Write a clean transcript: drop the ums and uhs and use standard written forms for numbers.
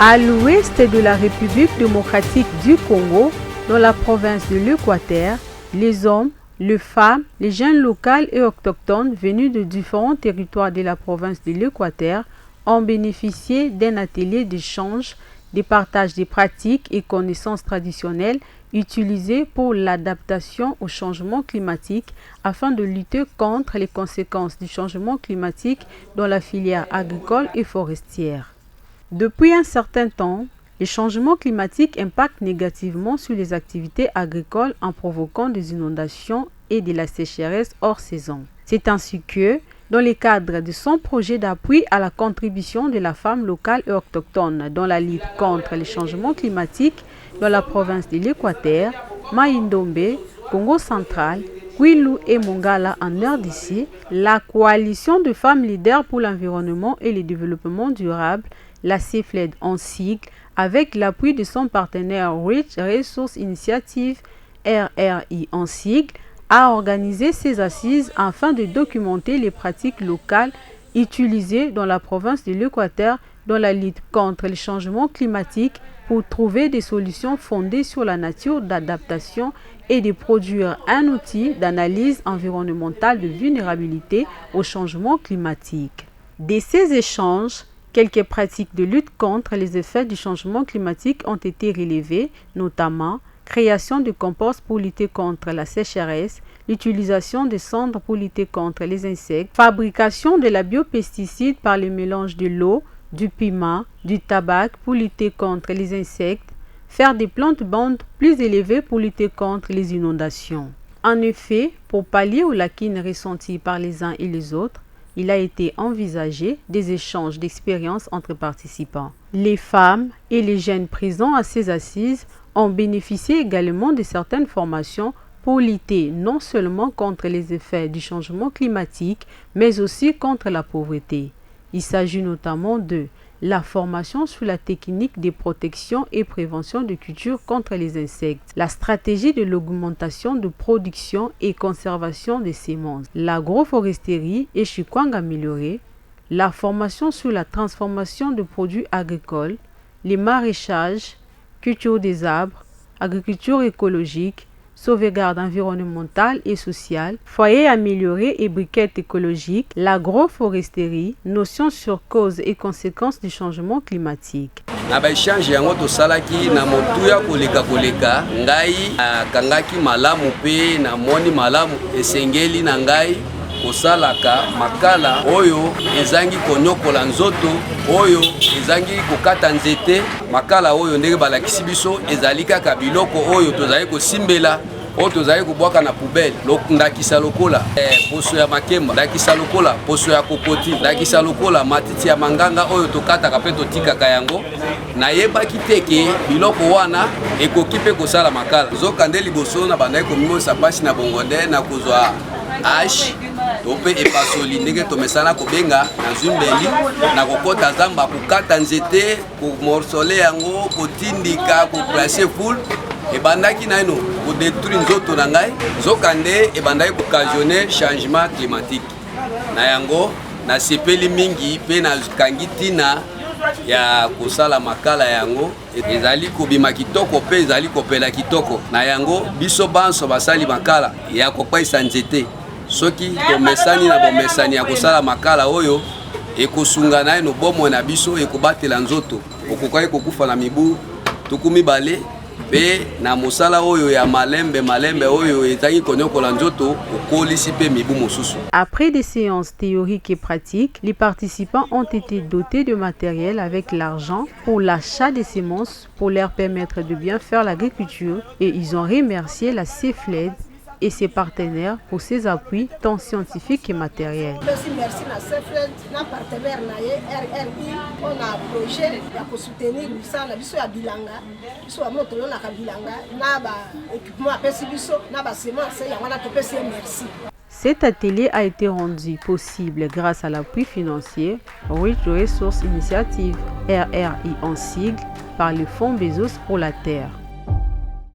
À l'ouest de la République démocratique du Congo, dans la province de l'Équateur, les hommes, les femmes, les jeunes locaux et autochtones venus de différents territoires de la province de l'Équateur ont bénéficié d'un atelier d'échange, de partage des pratiques et connaissances traditionnelles utilisées pour l'adaptation au changement climatique afin de lutter contre les conséquences du changement climatique dans la filière agricole et forestière. Depuis un certain temps, les changements climatiques impactent négativement sur les activités agricoles en provoquant des inondations et de la sécheresse hors saison. C'est ainsi que, dans le cadre de son projet d'appui à la contribution de la femme locale et autochtone dans la lutte contre les changements climatiques dans la province de l'Équateur, Mai-Ndombe, Congo central, Kwilu et Mongala en RDC, la coalition de femmes leaders pour l'environnement et le développement durable, la CFLED en sigle, avec l'appui de son partenaire Rich Resource Initiative, RRI en sigle, a organisé ces assises afin de documenter les pratiques locales utilisées dans la province de l'Équateur dans la lutte contre les changements climatiques pour trouver des solutions fondées sur la nature d'adaptation et de produire un outil d'analyse environnementale de vulnérabilité au changement climatique. De ces échanges, quelques pratiques de lutte contre les effets du changement climatique ont été relevées, notamment création de compost pour lutter contre la sécheresse, l'utilisation des cendres pour lutter contre les insectes, fabrication de la biopesticide par le mélange de l'eau, du piment, du tabac pour lutter contre les insectes, faire des plantes-bandes plus élevées pour lutter contre les inondations. En effet, pour pallier aux lacunes ressenties par les uns et les autres, il a été envisagé des échanges d'expériences entre participants. Les femmes et les jeunes présents à ces assises ont bénéficié également de certaines formations pour lutter non seulement contre les effets du changement climatique, mais aussi contre la pauvreté. Il s'agit notamment de la formation sur la technique de protection et prévention de cultures contre les insectes, la stratégie de l'augmentation de production et conservation des semences, l'agroforesterie et chikwang amélioré, la formation sur la transformation de produits agricoles, les maraîchages, culture des arbres, agriculture écologique, sauvegarde environnementale et sociale, foyer amélioré et briquettes écologiques, l'agroforesterie, notions sur causes et conséquences du changement climatique. Na baishange yango tosalaki na motuya koleka ngai kangaki malamu pe na moni malamu esengeli na ngai kosalaka makala oyo ezangi konyokola nzoto oyo ezangi kokata nzete makala oyo ndenge balakisi biso ezali kaka biloko oyo tozali kosimbela oyo tozali kobwaka na poubelle ndakisa lokola poso ya makemba, ndakisa lokola poso ya kokoti, ndakisa lokola matiti ya manganga oyo tokataka pe totikaka yango. Nayebaki teke biloko wana ekoki pe kosala makala zoka nde liboso na bandaki komimosa pasi na bongonde na kozwa ash tope epasoli ndenge tomesana kobenga na zumbeli na kokota zamba kokata nzete komorsole yango kotindika koplace full ebandaki naino kodétruire nzoto na ngai zoka nde ebandaki kokazione changement climatique na yango na sepeli mingi pe na kangi tina ya kosala makala yango ezali kobima kitoko pe ezali kopela kitoko na yango biso banso basali makala ya kopaisa nzete soki tomesani na bomesani ya kosala makala oyo ekosunga na eno bomo na biso ekobatela nzoto okokai kokufa na mibu tukumi bale pe na mosala oyo ya malembe oyo ezangi konyokola nzoto okolisi pe mibu mosusu. Après des séances théoriques et pratiques, les participants ont été dotés de matériel avec l'argent pour l'achat des semences pour leur permettre de bien faire l'agriculture et ils ont remercié la CFLED et ses partenaires pour ses appuis tant scientifiques et matériels. Merci à CFLED, na partenaire naye RRI, on a un projet pour soutenir ça na biso ya bilanga, biso ya moto na bilanga, na ba équipement apesi biso, na ba semence ya wana topesi merci. Cet atelier a été rendu possible grâce à l'appui financier Rich Resource Initiative, RRI en sigle, par le Fonds Bezos pour la Terre.